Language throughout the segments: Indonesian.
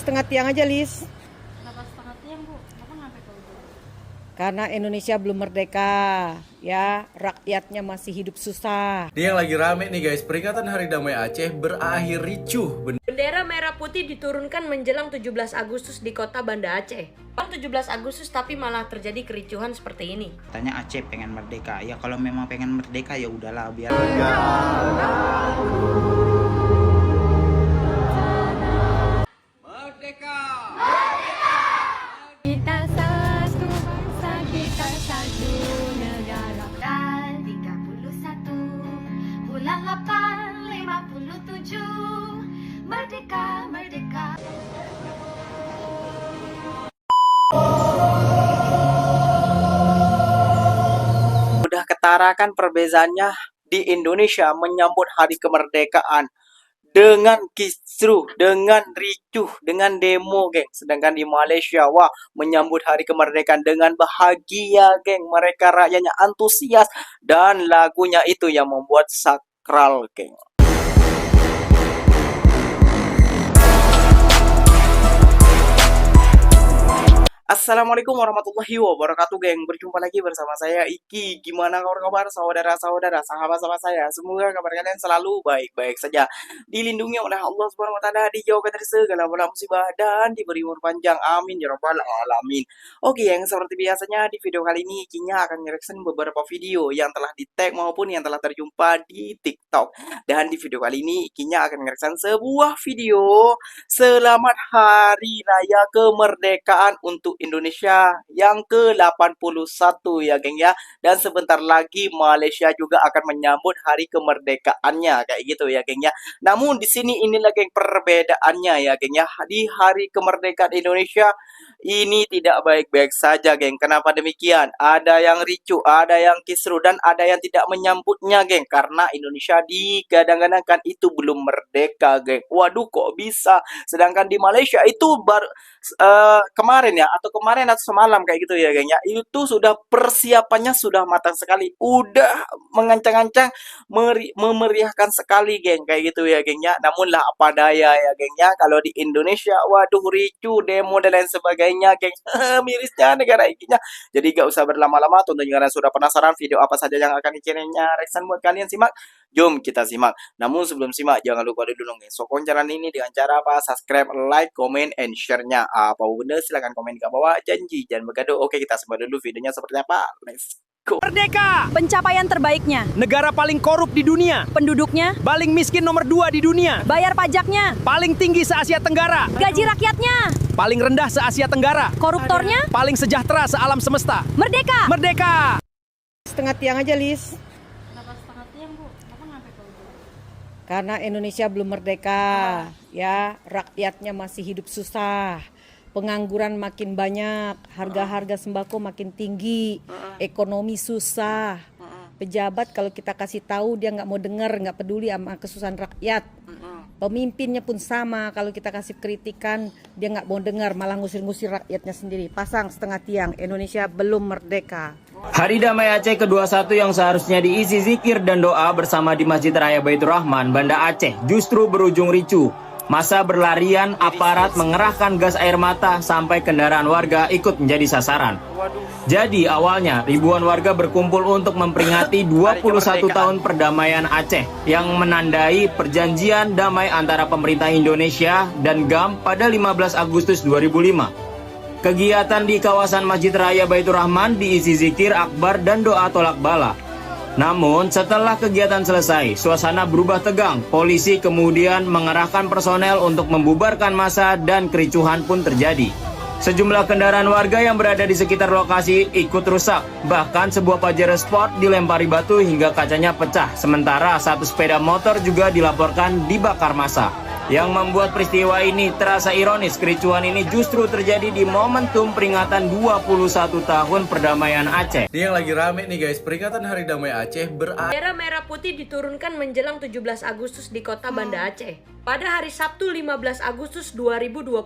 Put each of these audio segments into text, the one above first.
setengah tiang aja, Lis. Kenapa setengah tiang, Bu? Kenapa sampai ke ujung? Karena Indonesia belum merdeka, ya, rakyatnya masih hidup susah. Ini yang lagi rame nih guys, peringatan Hari Damai Aceh berakhir ricuh. Bendera merah putih diturunkan menjelang 17 Agustus di kota Banda Aceh. 17 Agustus tapi malah terjadi kericuhan seperti ini. Katanya Aceh pengen merdeka. Ya kalau memang pengen merdeka ya udahlah biar. Kita satu bangsa, kita satu negara. Dan 31 bulan 8 57 merdeka, merdeka. Udah ketara kan perbezaannya di Indonesia menyambut hari kemerdekaan dengan kisruh, dengan ricuh, dengan demo, geng. Sedangkan di Malaysia, wah, menyambut hari kemerdekaan dengan bahagia, geng. Mereka rakyatnya antusias dan lagunya itu yang membuat sakral, geng. Assalamualaikum warahmatullahi wabarakatuh, geng. Berjumpa lagi bersama saya Iki. Gimana kabar saudara-saudara, sahabat-sahabat saya? Semoga kabar kalian selalu baik-baik saja, dilindungi oleh Allah Subhanahu wa taala, dijauhkan dari segala bala musibah dan diberi umur panjang. Amin ya rabbal alamin. Oke, yang seperti biasanya di video kali ini Ikinya akan nge-reaction beberapa video yang telah di-tag maupun yang telah terjumpa di TikTok. Dan di video kali ini Ikinya akan nge-reaction sebuah video selamat hari raya kemerdekaan untuk Indonesia yang ke-81 ya geng ya. Dan sebentar lagi Malaysia juga akan menyambut hari kemerdekaannya kayak gitu ya geng ya. Namun di sini inilah geng perbedaannya ya geng ya. Di hari kemerdekaan Indonesia ini tidak baik-baik saja geng. Kenapa demikian? Ada yang ricu, ada yang kisruh, dan ada yang tidak menyambutnya geng. Karena Indonesia digadang-gadangkan itu belum merdeka geng. Waduh kok bisa? Sedangkan di Malaysia itu baru kemarin ya, atau semalam kayak gitu ya geng ya, itu sudah persiapannya sudah matang sekali, udah mengancang-ancang memeriahkan sekali geng kayak gitu ya geng ya. Namun lah apa daya ya geng ya, kalau di Indonesia waduh ricu, demo dan lain sebagainya geng. Mirisnya negara Ikinya. Jadi gak usah berlama-lama, tentunya kalian sudah penasaran video apa saja yang akan Ikinya reaction buat kalian simak. Jom kita simak. Namun sebelum simak jangan lupa dulu dong guys, sokong channel ini dengan cara apa? Subscribe, like, comment, and share-nya. Apa benda silahkan komen ke bawah. Janji jangan bergaduh. Oke, kita simak dulu videonya seperti apa. Let's go. Merdeka! Pencapaian terbaiknya. Negara paling korup di dunia. Penduduknya. Paling miskin nomor 2 di dunia. Bayar pajaknya. Paling tinggi se-Asia Tenggara. Gaji rakyatnya. Paling rendah se-Asia Tenggara. Koruptornya. Paling sejahtera se-alam semesta. Merdeka! Merdeka! Setengah tiang aja, Lis. Kenapa setengah tiang, Bu? Kenapa sampai ke ujung? Karena Indonesia belum merdeka, ya, rakyatnya masih hidup susah. Pengangguran makin banyak, harga-harga sembako makin tinggi, ekonomi susah. Pejabat kalau kita kasih tahu dia nggak mau dengar, nggak peduli sama kesusahan rakyat. Pemimpinnya pun sama, kalau kita kasih kritikan dia nggak mau dengar, malah ngusir-ngusir rakyatnya sendiri. Pasang setengah tiang, Indonesia belum merdeka. Hari Damai Aceh ke-21 yang seharusnya diisi zikir dan doa bersama di Masjid Raya Baitur Rahman, Banda Aceh, justru berujung ricu. Masa berlarian, aparat mengerahkan gas air mata sampai kendaraan warga ikut menjadi sasaran. Jadi awalnya ribuan warga berkumpul untuk memperingati 21 tahun perdamaian Aceh yang menandai perjanjian damai antara pemerintah Indonesia dan GAM pada 15 Agustus 2005. Kegiatan di kawasan Masjid Raya Baitur Rahman diisi zikir akbar dan doa tolak bala. Namun setelah kegiatan selesai, suasana berubah tegang. Polisi kemudian mengerahkan personel untuk membubarkan massa dan kericuhan pun terjadi. Sejumlah kendaraan warga yang berada di sekitar lokasi ikut rusak. Bahkan sebuah Pajero Sport dilempari batu hingga kacanya pecah. Sementara satu sepeda motor juga dilaporkan dibakar massa. Yang membuat peristiwa ini terasa ironis, kericuhan ini justru terjadi di momentum peringatan 21 tahun perdamaian Aceh. Ini yang lagi rame nih guys, peringatan Hari Damai Aceh berakhir. Bendera merah putih diturunkan menjelang 17 Agustus di kota Banda Aceh. Pada hari Sabtu 15 Agustus 2026.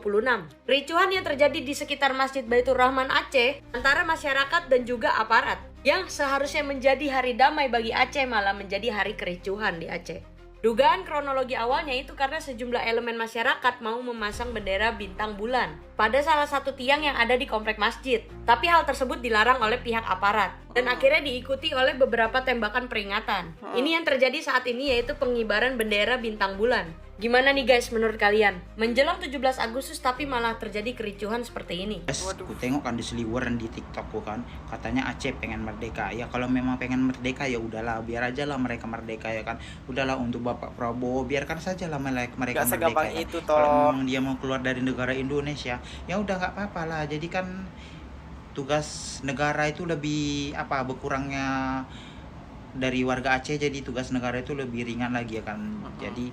Kericuhan yang terjadi di sekitar Masjid Baitur Rahman Aceh antara masyarakat dan juga aparat, yang seharusnya menjadi hari damai bagi Aceh malah menjadi hari kericuhan di Aceh. Dugaan kronologi awalnya itu karena sejumlah elemen masyarakat mau memasang bendera bintang bulan pada salah satu tiang yang ada di komplek masjid. Tapi hal tersebut dilarang oleh pihak aparat dan akhirnya diikuti oleh beberapa tembakan peringatan. Ini yang terjadi saat ini, yaitu pengibaran bendera bintang bulan. Gimana nih guys menurut kalian? Menjelang 17 Agustus tapi malah terjadi kericuhan seperti ini. Aku tengok kan di seliweran di TikTok kan, katanya Aceh pengen merdeka. Ya kalau memang pengen merdeka ya udahlah, biar aja lah mereka merdeka ya kan. Udahlah untuk Bapak Prabowo, biarkan saja lah mereka Gak merdeka. segampang Ya. itu Kalau toh. memang dia mau keluar dari negara Indonesia, ya udah nggak apa-apa lah. Jadi kan tugas negara itu lebih berkurangnya dari warga Aceh, jadi tugas negara itu lebih ringan lagi ya kan. Jadi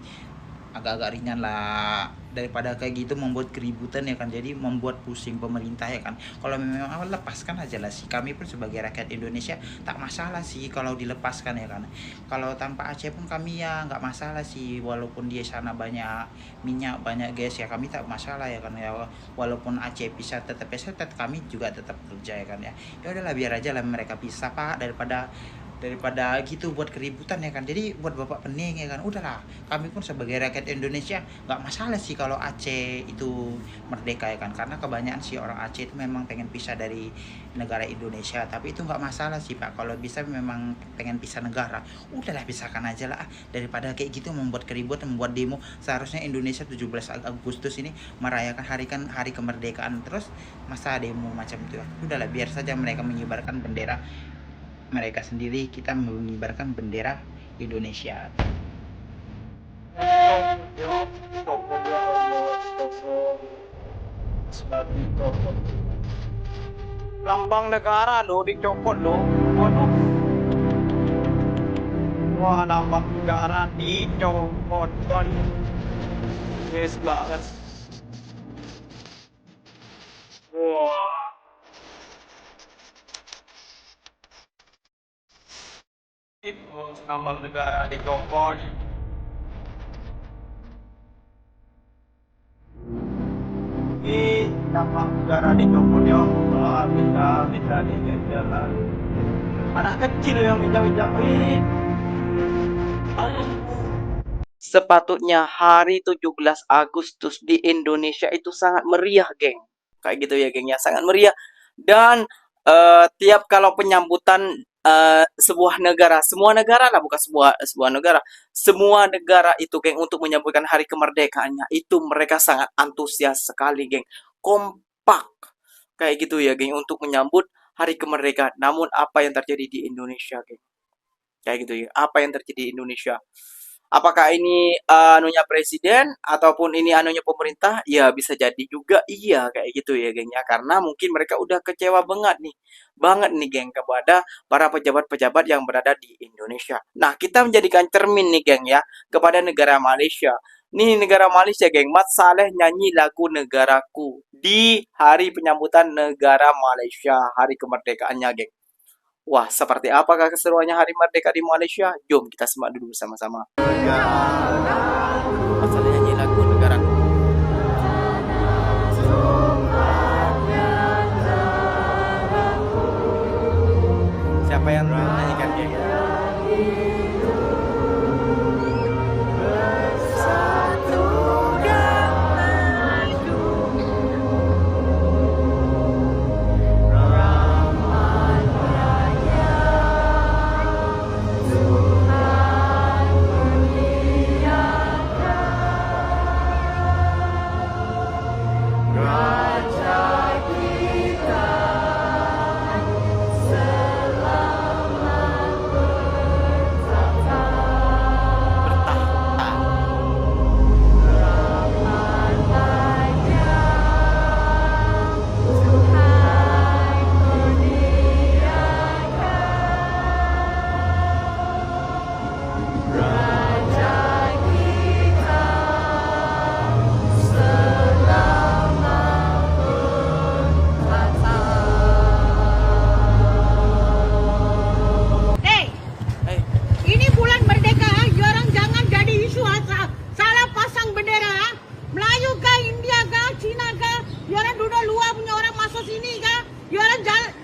agak-agak ringan lah daripada kayak gitu membuat keributan ya kan, jadi membuat pusing pemerintah ya kan. Kalau memang lepaskan aja lah sih, kami pun sebagai rakyat Indonesia tak masalah sih kalau dilepaskan ya kan. Kalau tanpa Aceh pun kami ya nggak masalah sih, walaupun dia sana banyak minyak banyak gas ya kami tak masalah ya kan ya. Walaupun Aceh pisah tetap kami juga tetap kerja ya kan ya. Ya udahlah biar aja lah mereka pisah Pak, daripada gitu buat keributan ya kan. Jadi buat Bapak pening ya kan, udahlah kami pun sebagai rakyat Indonesia nggak masalah sih kalau Aceh itu merdeka ya kan, karena kebanyakan sih orang Aceh itu memang pengen pisah dari negara Indonesia. Tapi itu nggak masalah sih Pak, kalau bisa memang pengen pisah negara, udahlah pisahkan aja lah daripada kayak gitu membuat keributan, membuat demo. Seharusnya Indonesia 17 Agustus ini merayakan hari kemerdekaan, terus masa demo macam itu. Udahlah biar saja mereka mengibarkan bendera mereka sendiri, kita mengibarkan bendera Indonesia. Lambang negara lo dicopot lo. Waduh. Wah, lambang negara dicopot. Waduh. Yes banget. Wah. Lambang negara dicopot. Lambang negara dicopot ya Allah, bisa jalan. Anak kecil yang minta-minta. Sepatutnya hari 17 Agustus di Indonesia itu sangat meriah, geng. Kayak gitu ya, geng ya, sangat meriah. Dan tiap kalau penyambutan sebuah negara, semua negara lah, bukan sebuah negara, semua negara itu, geng, untuk menyambutkan hari kemerdekaannya itu mereka sangat antusias sekali, geng, kompak kayak gitu ya, geng, untuk menyambut hari kemerdekaan. Namun apa yang terjadi di Indonesia, geng, kayak gitu ya, apa yang terjadi di Indonesia? Apakah ini anunya presiden ataupun ini anunya pemerintah? Ya bisa jadi juga iya kayak gitu ya, geng ya, karena mungkin mereka udah kecewa banget nih geng kepada para pejabat-pejabat yang berada di Indonesia. Nah, kita menjadikan cermin nih, geng ya, kepada negara Malaysia. Nih negara Malaysia, geng, Mat Saleh nyanyi lagu Negaraku di hari penyambutan negara Malaysia, hari kemerdekaannya, geng. Wah, seperti apakah keseruannya hari merdeka di Malaysia? Jom kita simak dulu bersama-sama. Mat Saleh nyanyi lagu Negaraku. Siapa yang menyanyikan, geng?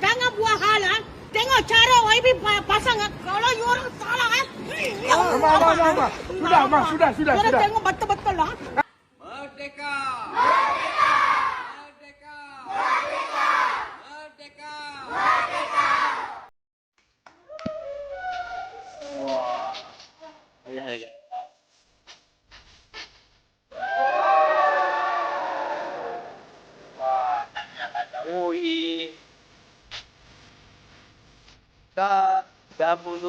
Jangan buat hal, tengok cara YB pasang. Kalau you orang salah UI 31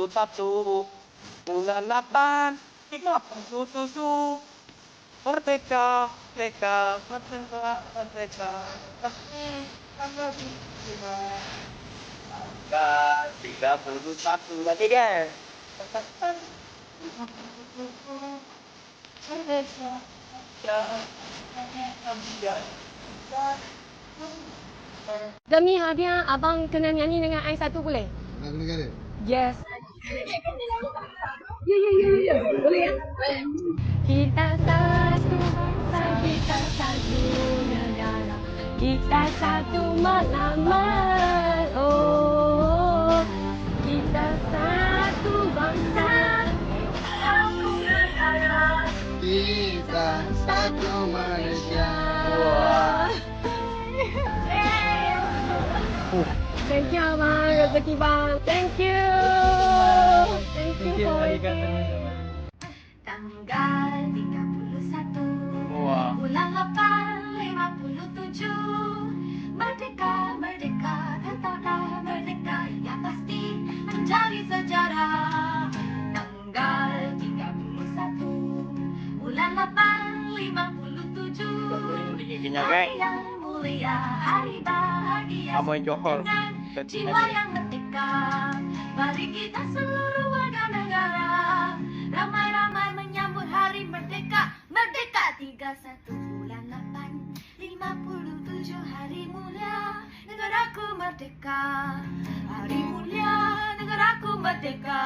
bulan 8 57 merdeka merdeka merdeka merdeka tanggal 31 berarti dia Demi hadiah, abang kena nyanyi dengan I satu boleh? Lagu negara? Yes. Ya. Boleh ya? Kita satu bangsa, kita satu negara, kita satu matlamat. Oh, kita satu bangsa, satu negara, kita satu Malaysia. Thank you abang, rezeki bang. Thank you. Thank you for everything. Tanggal 31 bulan 8 57 Merdeka, merdeka, tetaplah merdeka, yang pasti menjadi sejarah. Tanggal 31 bulan 8 57 hari yang mulia, hari bahagia dengan jiwa yang merdeka. Mari kita seluruh warga negara ramai-ramai menyambut hari merdeka. Merdeka 31 bulan 8 57 hari mulia negaraku merdeka. Hari mulia negaraku merdeka.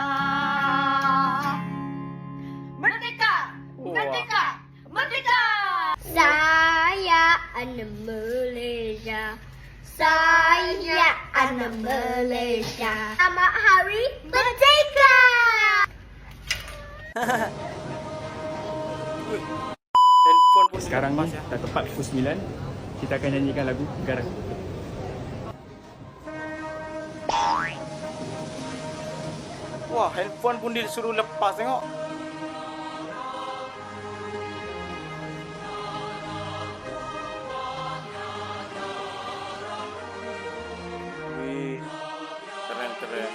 Merdeka, merdeka, merdeka. Saya anak Malaysia. Saya anak Malaysia. Selamat Hari Merdeka. Handphone pun Sekarang ni dah tepat pukul 9. Kita akan nyanyikan lagu Negara. Wah, handphone pun disuruh lepas tengok. Wih, keren.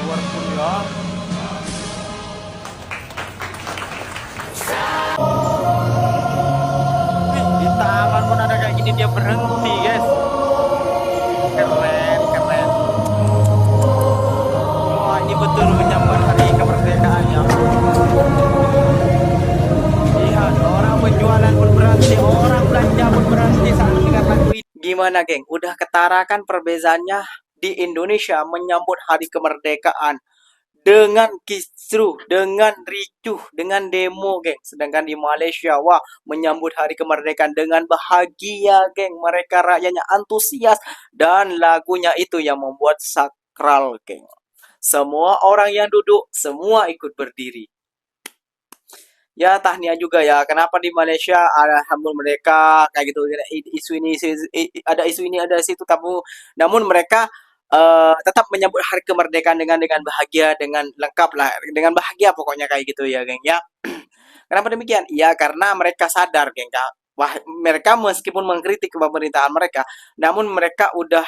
Luar kuliah. Wih, di taman pun ada kayak gini, dia berhenti guys. Keren. Wah, ini betul menyambut hari kemerdekaan ya. Lihat, orang penjualan pun berhenti, orang belanja pun berhenti saat mendengar lagu ini. Gimana geng, udah ketara kan perbezaannya di Indonesia menyambut hari kemerdekaan dengan kisruh, dengan ricuh, dengan demo, geng. Sedangkan di Malaysia, wah, menyambut hari kemerdekaan dengan bahagia, geng. Mereka rakyatnya antusias dan lagunya itu yang membuat sakral, geng. Semua orang yang duduk, semua ikut berdiri. Ya, tahniah juga ya. Kenapa di Malaysia ada hambur mereka kayak gitu, ada isu ini, ada situ tabu. Namun mereka tetap menyambut hari kemerdekaan dengan bahagia, dengan lengkap lah, dengan bahagia pokoknya kayak gitu ya, geng ya. Kenapa demikian? Ya karena mereka sadar, geng. Wah, mereka meskipun mengkritik pemerintahan mereka, namun mereka udah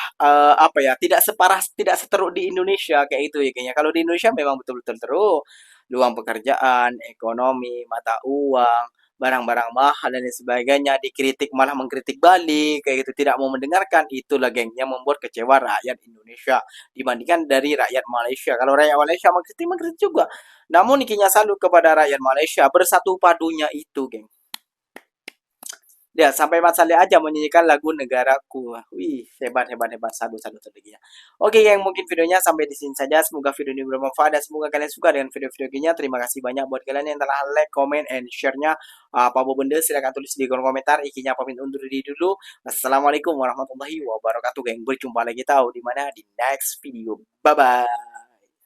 tidak separah, tidak seteruk di Indonesia kayak itu ya, geng ya. Kalau di Indonesia memang betul-betul teruk, luang pekerjaan, ekonomi, mata uang, barang-barang mahal dan lain sebagainya, dikritik malah mengkritik balik kayak gitu, tidak mau mendengarkan. Itulah geng yang membuat kecewa rakyat Indonesia dibandingkan dari rakyat Malaysia. Kalau rakyat Malaysia mengkritik juga, namun ikinya salut kepada rakyat Malaysia, bersatu padunya itu, geng. Ya, sampai Mat Saleh aja menyanyikan lagu Negaraku. Wih, hebat, hebat, hebat. Satu-satu lagi ya. Oke, yang mungkin videonya sampai di sini saja. Semoga video ini bermanfaat dan semoga kalian suka dengan video-video ini. Terima kasih banyak buat kalian yang telah like, comment, and share-nya. Apa benda silahkan tulis di kolom komentar. Ikinya pamit undur diri dulu. Assalamualaikum warahmatullahi wabarakatuh, geng. Berjumpa lagi tahu di mana di next video. Bye-bye.